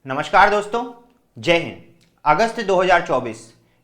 नमस्कार दोस्तों, जय हिंद। अगस्त 2024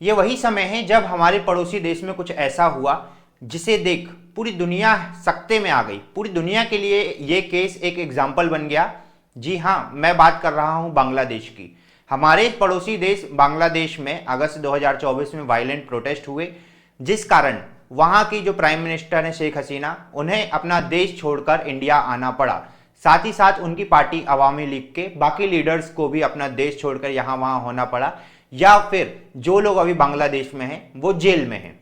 ये वही समय है जब हमारे पड़ोसी देश में कुछ ऐसा हुआ जिसे देख पूरी दुनिया सकते में आ गई। पूरी दुनिया के लिए ये केस एक एग्जाम्पल बन गया। जी हाँ, मैं बात कर रहा हूँ बांग्लादेश की। हमारे पड़ोसी देश बांग्लादेश में अगस्त 2024 में वायलेंट प्रोटेस्ट हुए, जिस कारण वहाँ की जो प्राइम मिनिस्टर है शेख हसीना, उन्हें अपना देश छोड़कर इंडिया आना पड़ा। साथ ही साथ उनकी पार्टी अवामी लीग के बाकी लीडर्स को भी अपना देश छोड़कर यहाँ वहाँ होना पड़ा, या फिर जो लोग अभी बांग्लादेश में हैं वो जेल में हैं।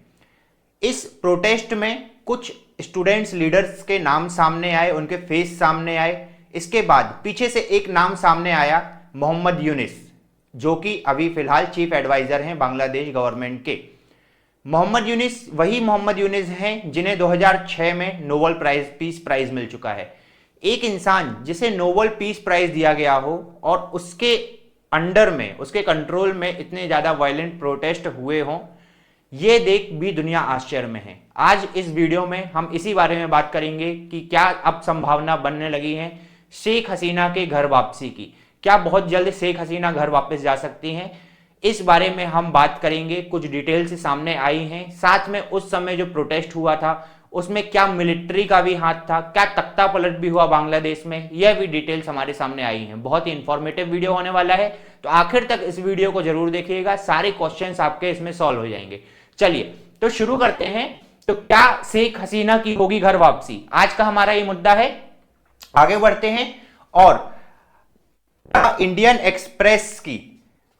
इस प्रोटेस्ट में कुछ स्टूडेंट्स लीडर्स के नाम सामने आए, उनके फेस सामने आए। इसके बाद पीछे से एक नाम सामने आया, मोहम्मद यूनिस, जो कि अभी फिलहाल चीफ एडवाइजर हैं बांग्लादेश गवर्नमेंट के। मोहम्मद यूनिस वही मोहम्मद यूनिस हैं जिन्हें 2006 में नोबेल पीस प्राइज मिल चुका है। एक इंसान जिसे नोबेल पीस प्राइज दिया गया हो और उसके अंडर में, उसके कंट्रोल में इतने ज्यादा वायलेंट प्रोटेस्ट हुए हों, यह देख भी दुनिया आश्चर्य में है। आज इस वीडियो में हम इसी बारे में बात करेंगे कि क्या अब संभावना बनने लगी है शेख हसीना के घर वापसी की। क्या बहुत जल्द शेख हसीना घर वापस जा सकती हैं? इस बारे में हम बात करेंगे। कुछ डिटेल्स सामने आई हैं। साथ में उस समय जो प्रोटेस्ट हुआ था उसमें क्या मिलिट्री का भी हाथ था, क्या तख्ता पलट भी हुआ बांग्लादेश में, यह भी डिटेल्स हमारे सामने आई हैं। बहुत ही इंफॉर्मेटिव वीडियो होने वाला है, तो आखिर तक इस वीडियो को जरूर देखिएगा। सारे क्वेश्चंस आपके इसमें सॉल्व हो जाएंगे। चलिए तो शुरू करते हैं। तो क्या शेख हसीना की होगी घर वापसी, आज का हमारा ये मुद्दा है। आगे बढ़ते हैं। और इंडियन एक्सप्रेस की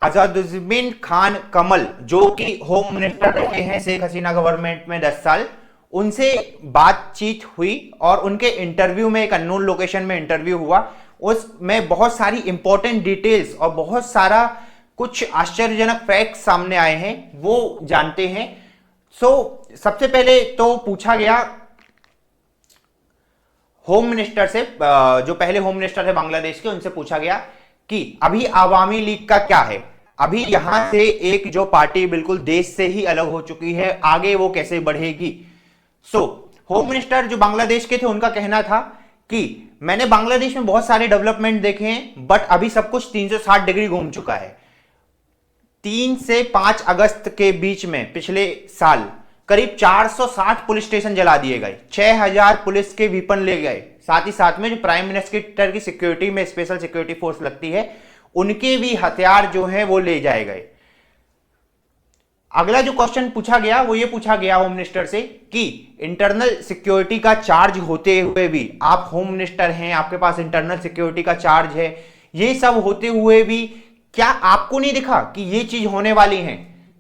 असादुज्जमान खान कमल, जो कि होम मिनिस्टर रहे हैं शेख हसीना गवर्नमेंट में 10 साल, उनसे बातचीत हुई और उनके इंटरव्यू में, एक अननोन लोकेशन में इंटरव्यू हुआ। उसमें बहुत सारी इंपॉर्टेंट डिटेल्स और बहुत सारा कुछ आश्चर्यजनक फैक्ट्स सामने आए हैं, वो जानते हैं। सबसे पहले तो पूछा गया होम मिनिस्टर से, जो पहले होम मिनिस्टर थे बांग्लादेश के, उनसे पूछा गया कि अभी अवामी लीग का क्या है। अभी यहां से एक जो पार्टी बिल्कुल देश से ही अलग हो चुकी है, आगे वो कैसे बढ़ेगी। होम मिनिस्टर जो बांग्लादेश के थे, उनका कहना था कि मैंने बांग्लादेश में बहुत सारे डेवलपमेंट देखे हैं, बट अभी सब कुछ 360 डिग्री घूम चुका है। 3 से 5 अगस्त के बीच में पिछले साल करीब 460 पुलिस स्टेशन जला दिए गए, 6000 पुलिस के वेपन ले गए। साथ ही साथ में जो प्राइम मिनिस्टर की सिक्योरिटी में स्पेशल सिक्योरिटी फोर्स लगती है, उनके भी हथियार जो है वो ले जाए गए। अगला जो क्वेश्चन पूछा गया वो ये पूछा गया होम मिनिस्टर से कि इंटरनल सिक्योरिटी का चार्ज होते हुए भी, आप होम मिनिस्टर हैं, आपके पास इंटरनल सिक्योरिटी का चार्ज है, ये सब होते हुए भी क्या आपको नहीं दिखा कि ये चीज होने वाली है?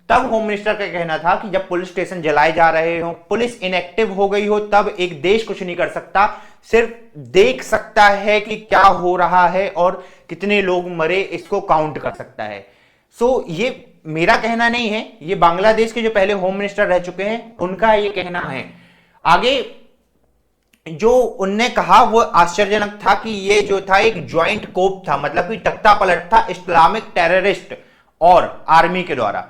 तब होम मिनिस्टर का कहना था कि जब पुलिस स्टेशन जलाए जा रहे हो, पुलिस इनएक्टिव हो गई हो, तब एक देश कुछ नहीं कर सकता, सिर्फ देख सकता है कि क्या हो रहा है और कितने लोग मरे, इसको काउंट कर सकता है। ये मेरा कहना नहीं है, ये बांग्लादेश के जो पहले होम मिनिस्टर रह चुके हैं उनका ये कहना है। आगे जो उनने कहा वो आश्चर्यजनक था कि ये जो था एक ज्वाइंट कोप था, मतलब कि तख्ता पलट था इस्लामिक टेररिस्ट और आर्मी के द्वारा।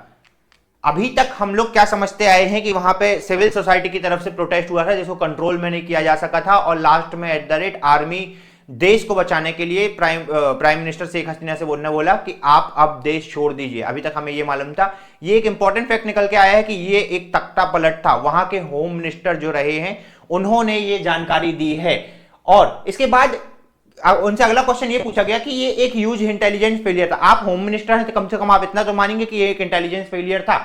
अभी तक हम लोग क्या समझते आए हैं कि वहां पे सिविल सोसाइटी की तरफ से प्रोटेस्ट हुआ था, जिसको कंट्रोल में नहीं किया जा सका था, और लास्ट में एट द रेट आर्मी देश को बचाने के लिए प्राइम मिनिस्टर शेख हसीना से बोला कि आप अब देश छोड़ दीजिए। अभी तक हमें यह मालूम था। ये एक इंपॉर्टेंट फैक्ट निकल के आया है कि ये एक तख्ता पलट था। वहां के होम मिनिस्टर जो रहे हैं उन्होंने ये जानकारी दी है। और इसके बाद उनसे अगला क्वेश्चन ये पूछा गया कि ये एक ह्यूज इंटेलिजेंस फेलियर था। आप होम मिनिस्टर हैं तो कम से कम आप इतना तो मानेंगे कि ये एक इंटेलिजेंस फेलियर था।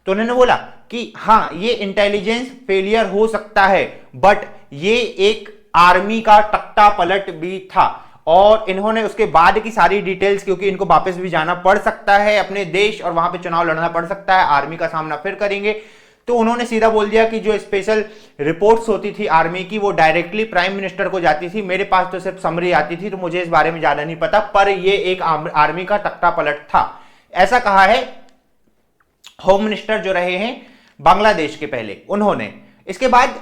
तो उन्होंने बोला कि हाँ, ये इंटेलिजेंस फेलियर हो सकता है, बट ये एक आर्मी का तख्ता पलट भी था। और इन्होंने उसके बाद की सारी डिटेल्स, क्योंकि इनको वापस भी जाना पड़ सकता है अपने देश और वहां पे चुनाव लड़ना पड़ सकता है, आर्मी का सामना फिर करेंगे, तो उन्होंने सीधा बोल दिया कि जो स्पेशल रिपोर्ट्स होती थी आर्मी की, वो डायरेक्टली प्राइम मिनिस्टर को जाती थी। मेरे पास तो सिर्फ समरी आती थी, तो मुझे इस बारे में ज्यादा नहीं पता, पर ये एक आर्मी का तख्ता पलट था। ऐसा कहा है होम मिनिस्टर जो रहे हैं बांग्लादेश के पहले, उन्होंने। इसके बाद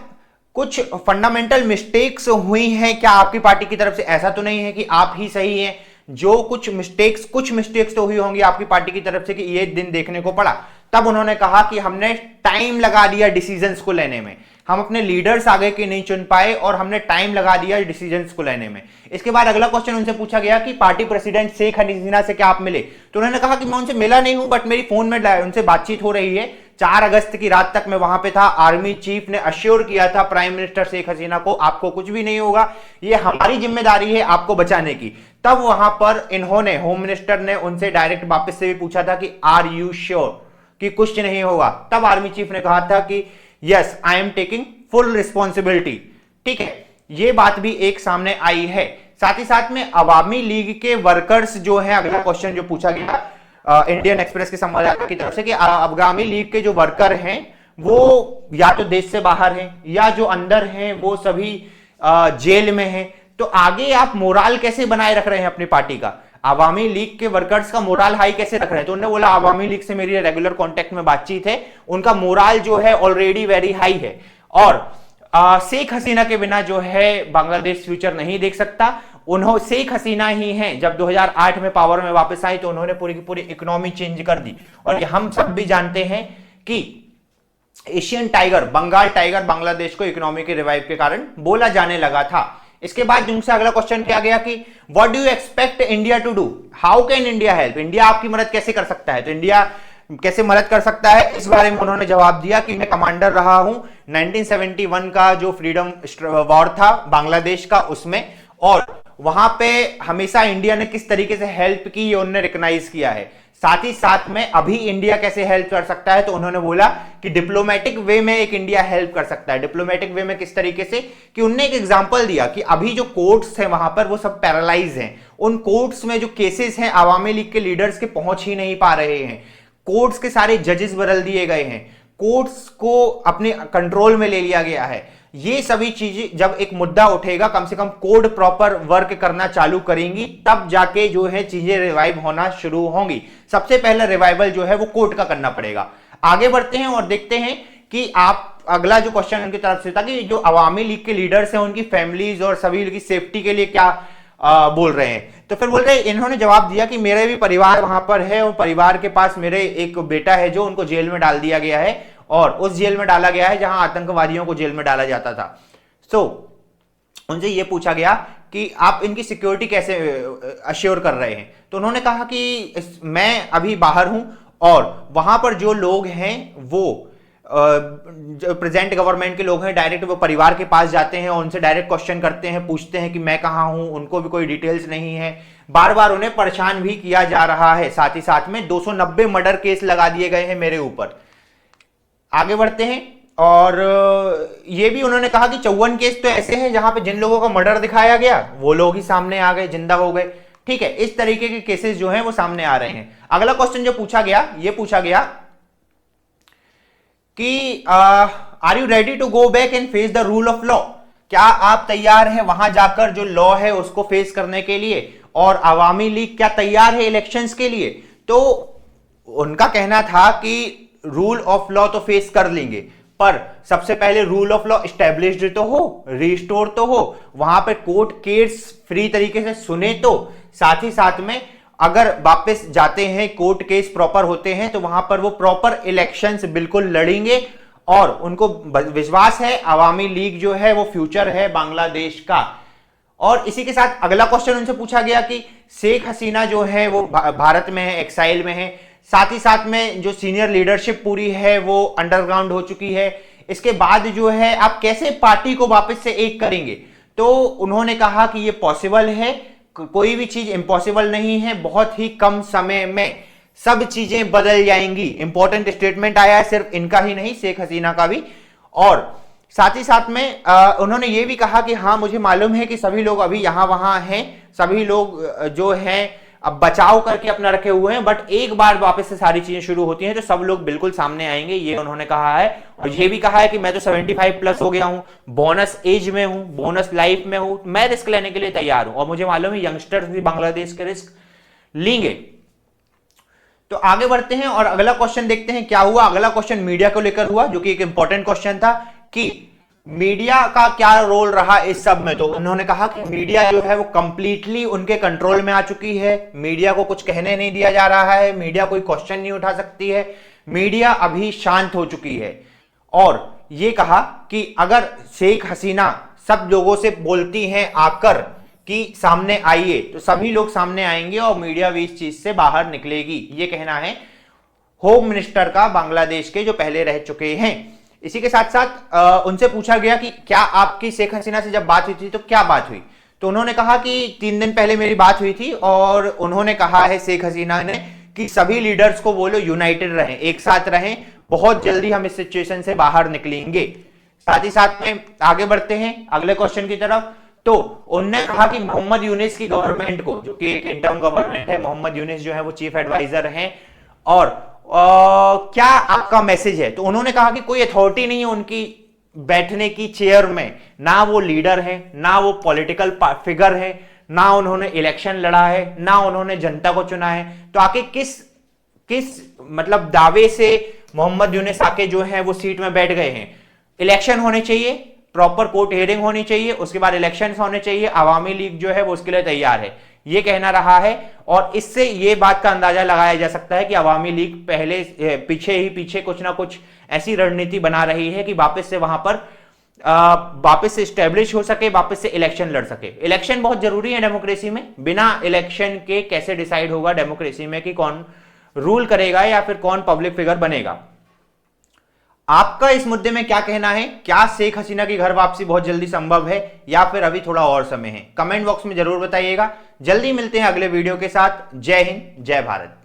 कुछ फंडामेंटल मिस्टेक्स हुई हैं क्या आपकी पार्टी की तरफ से? ऐसा तो नहीं है कि आप ही सही हैं, जो कुछ मिस्टेक्स तो हुई होंगी आपकी पार्टी की तरफ से कि ये दिन देखने को पड़ा। तब उन्होंने कहा कि हमने टाइम लगा दिया डिसीजंस को लेने में, हम अपने लीडर्स आगे के नहीं चुन पाए और हमने टाइम लगा दिया डिसीजंस को लेने में। इसके बाद अगला क्वेश्चन उनसे पूछा गया कि पार्टी प्रेसिडेंट शेख हसीना से क्या आप मिले? तो उन्होंने कहा कि मैं उनसे मिला नहीं हूं, बट मेरी फोन में उनसे बातचीत हो रही है। 4 अगस्त की रात तक मैं वहां पे था। आर्मी चीफ ने अश्योर किया था प्राइम मिनिस्टर शेख हसीना को, आपको कुछ भी नहीं होगा, ये हमारी जिम्मेदारी है आपको बचाने की। तब वहां पर इन्होंने, होम मिनिस्टर ने उनसे डायरेक्ट वापस से भी पूछा था कि आर यू श्योर कि कुछ नहीं होगा? तब आर्मी चीफ ने कहा था कि yes I am taking full responsibility. ठीक है, ये बात भी एक सामने आई है। साथ ही साथ में अवामी लीग के वर्कर्स जो है, अगला क्वेश्चन जो पूछा गया इंडियन एक्सप्रेस के संवाददाता की तरफ से, कि अवामी लीग के जो वर्कर हैं वो या तो देश से बाहर हैं या जो अंदर हैं वो सभी जेल में हैं। तो आगे आप मोराल कैसे बनाए रख रहे हैं अपनी पार्टी का? आवामी लीग के वर्कर्स का मोराल हाई कैसे रख रहे हैं? तो उन्होंने बोला आवामी लीग से मेरी रेगुलर कांटेक्ट में बातचीत है, उनका मोराल जो है ऑलरेडी वेरी हाई है। और शेख हसीना के बिना जो है बांग्लादेश फ्यूचर नहीं देख सकता। उन्होंने, शेख हसीना ही हैं, जब 2008 में पावर में वापस आई तो उन्होंने पूरी की पूरी इकोनॉमी चेंज कर दी। और हम सब भी जानते हैं कि Asian tiger, Bengal tiger Bangladesh को इकोनॉमी के रिवाइव के कारण बोला जाने लगा था। इसके बाद उनसे अगला क्वेश्चन किया गया कि what do you expect India to do, how can India help, India आपकी मदद कैसे कर सकता है? तो इंडिया कैसे मदद कर सकता है, इस बारे में उन्होंने जवाब दिया कि मैं कमांडर रहा हूं 1971 का जो फ्रीडम वॉर था बांग्लादेश का, उसमें, और वहां पे हमेशा इंडिया ने किस तरीके से हेल्प की ये उन्होंने रिकॉग्नाइज किया है। साथ ही साथ में अभी इंडिया कैसे हेल्प कर सकता है, तो उन्होंने बोला कि डिप्लोमेटिक वे में एक इंडिया हेल्प कर सकता है। डिप्लोमेटिक वे में किस तरीके से, कि उन्होंने एक एग्जांपल दिया कि अभी जो कोर्ट्स हैं वहां पर वो सब पैरालाइज हैं। उन कोर्ट्स में जो केसेस हैं आवामी लीग के लीडर्स के पहुंच ही नहीं पा रहे हैं। कोर्ट्स के सारे जजेस बदल दिए गए हैं, कोर्ट्स को अपने कंट्रोल में ले लिया गया है। ये सभी चीजें जब एक मुद्दा उठेगा, कम से कम कोड प्रॉपर वर्क करना चालू करेंगी, तब जाके जो है चीजें रिवाइव होना शुरू होंगी। सबसे पहला रिवाइवल जो है वो कोर्ट का करना पड़ेगा। आगे बढ़ते हैं और देखते हैं कि आप, अगला जो क्वेश्चन उनकी तरफ से था कि जो अवामी लीग के लीडर्स हैं उनकी फैमिलीज और सभी की सेफ्टी के लिए क्या बोल रहे हैं। तो फिर बोल रहे हैं, इन्होंने जवाब दिया कि मेरे भी परिवार वहां पर है और परिवार के पास मेरे एक बेटा है जो उनको जेल में डाल दिया गया है, और उस जेल में डाला गया है जहां आतंकवादियों को जेल में डाला जाता था। सो उनसे यह पूछा गया कि आप इनकी सिक्योरिटी कैसे अश्योर कर रहे हैं? तो उन्होंने कहा कि मैं अभी बाहर हूं और वहां पर जो लोग हैं वो जो प्रेजेंट गवर्नमेंट के लोग हैं, डायरेक्ट वो परिवार के पास जाते हैं और उनसे डायरेक्ट क्वेश्चन करते हैं, पूछते हैं कि मैं कहां हूं, उनको भी कोई डिटेल्स नहीं है। बार बार उन्हें परेशान भी किया जा रहा है। साथ ही साथ में 290 मर्डर केस लगा दिए गए हैं मेरे ऊपर। आगे बढ़ते हैं और ये भी उन्होंने कहा कि 54 केस तो ऐसे हैं जहां पे जिन लोगों का मर्डर दिखाया गया वो लोग ही सामने आ गए, जिंदा हो गए। ठीक है, इस तरीके के केसेस जो हैं वो सामने आ रहे हैं। अगला क्वेश्चन जो पूछा गया, ये पूछा गया कि are you ready to go back and face the rule of law, क्या आप तैयार हैं वहां जाकर जो लॉ है उसको फेस करने के लिए? और अवामी लीग क्या तैयार है इलेक्शंस के लिए? तो उनका कहना था कि रूल ऑफ लॉ तो फेस कर लेंगे, पर सबसे पहले रूल ऑफ लॉ स्टैब्लिश्ड तो हो, रिस्टोर तो हो, वहां पे कोर्ट केस फ्री तरीके से सुने तो, साथ ही साथ में अगर वापस जाते हैं कोर्ट केस प्रॉपर होते हैं तो वहां पर वो प्रॉपर इलेक्शंस बिल्कुल लड़ेंगे। और उनको विश्वास है अवामी लीग जो है वो फ्यूचर है बांग्लादेश का। और इसी के साथ अगला क्वेश्चन उनसे पूछा गया कि शेख हसीना जो है वो भारत में है, एक्साइल में है, साथ ही साथ में जो सीनियर लीडरशिप पूरी है वो अंडरग्राउंड हो चुकी है, इसके बाद जो है आप कैसे पार्टी को वापस से एक करेंगे? तो उन्होंने कहा कि ये पॉसिबल है, कोई भी चीज इम्पॉसिबल नहीं है, बहुत ही कम समय में सब चीजें बदल जाएंगी। इंपॉर्टेंट स्टेटमेंट आया है, सिर्फ इनका ही नहीं, शेख हसीना का भी। और साथ ही साथ में उन्होंने ये भी कहा कि हाँ मुझे मालूम है कि सभी लोग अभी यहां वहां हैं, सभी लोग जो हैं अब बचाव करके अपना रखे हुए हैं, बट एक बार वापस से सारी चीजें शुरू होती हैं तो सब लोग बिल्कुल सामने आएंगे, ये उन्होंने कहा है। और ये भी कहा है कि मैं तो 75 प्लस हो गया हूं, बोनस एज में हूं, बोनस लाइफ में हूं, मैं रिस्क लेने के लिए तैयार हूं और मुझे मालूम है यंगस्टर्स भी बांग्लादेश के रिस्क लेंगे। तो आगे बढ़ते हैं और अगला क्वेश्चन देखते हैं क्या हुआ। अगला क्वेश्चन मीडिया को लेकर हुआ, जो कि एक इंपॉर्टेंट क्वेश्चन था कि मीडिया का क्या रोल रहा इस सब में। तो उन्होंने कहा कि मीडिया जो है वो कंप्लीटली उनके कंट्रोल में आ चुकी है, मीडिया को कुछ कहने नहीं दिया जा रहा है, मीडिया कोई क्वेश्चन नहीं उठा सकती है, मीडिया अभी शांत हो चुकी है। और ये कहा कि अगर शेख हसीना सब लोगों से बोलती हैं आकर कि सामने आइए, तो सभी लोग सामने आएंगे और मीडिया भी इस चीज से बाहर निकलेगी। ये कहना है होम मिनिस्टर का बांग्लादेश के, जो पहले रह चुके हैं। इसी के साथ साथ उनसे पूछा गया कि क्या आपकी शेख हसीना से जब बात हुई थी तो क्या बात हुई, तो उन्होंने कहा कि 3 दिन पहले मेरी बात हुई थी और उन्होंने कहा है शेख हसीना ने कि सभी लीडर्स को बोलो यूनाइटेड रहें, एक साथ रहें, बहुत जल्दी हम इस सिचुएशन से बाहर निकलेंगे। साथ ही साथ में आगे बढ़ते हैं अगले क्वेश्चन की तरफ। तो उन्होंने कहा कि मोहम्मद यूनिस की गवर्नमेंट को, जो कि एक इंटर्म गवर्नमेंट है, मोहम्मद यूनिस जो है वो चीफ एडवाइजर हैं, और क्या आपका मैसेज है। तो उन्होंने कहा कि कोई अथॉरिटी नहीं है उनकी बैठने की चेयर में, ना वो लीडर है, ना वो पॉलिटिकल फिगर है, ना उन्होंने इलेक्शन लड़ा है, ना उन्होंने जनता को चुना है। तो आके किस मतलब दावे से मोहम्मद यूनिस आके जो है वो सीट में बैठ गए हैं। इलेक्शन होने चाहिए, प्रॉपर कोर्ट हियरिंग होनी चाहिए, उसके बाद इलेक्शन होने चाहिए, आवामी लीग जो है वो उसके लिए तैयार है, ये कहना रहा है। और इससे ये बात का अंदाजा लगाया जा सकता है कि आवामी लीग पहले पीछे कुछ ना कुछ ऐसी रणनीति बना रही है कि वापस से वहां पर वापस से स्टैब्लिश हो सके, वापस से इलेक्शन लड़ सके। इलेक्शन बहुत जरूरी है डेमोक्रेसी में, बिना इलेक्शन के कैसे डिसाइड होगा डेमोक्रेसी में कि कौन रूल करेगा या फिर कौन पब्लिक फिगर बनेगा। आपका इस मुद्दे में क्या कहना है? क्या शेख हसीना की घर वापसी बहुत जल्दी संभव है या फिर अभी थोड़ा और समय है? कमेंट बॉक्स में जरूर बताइएगा। जल्दी मिलते हैं अगले वीडियो के साथ। जय हिंद, जय भारत।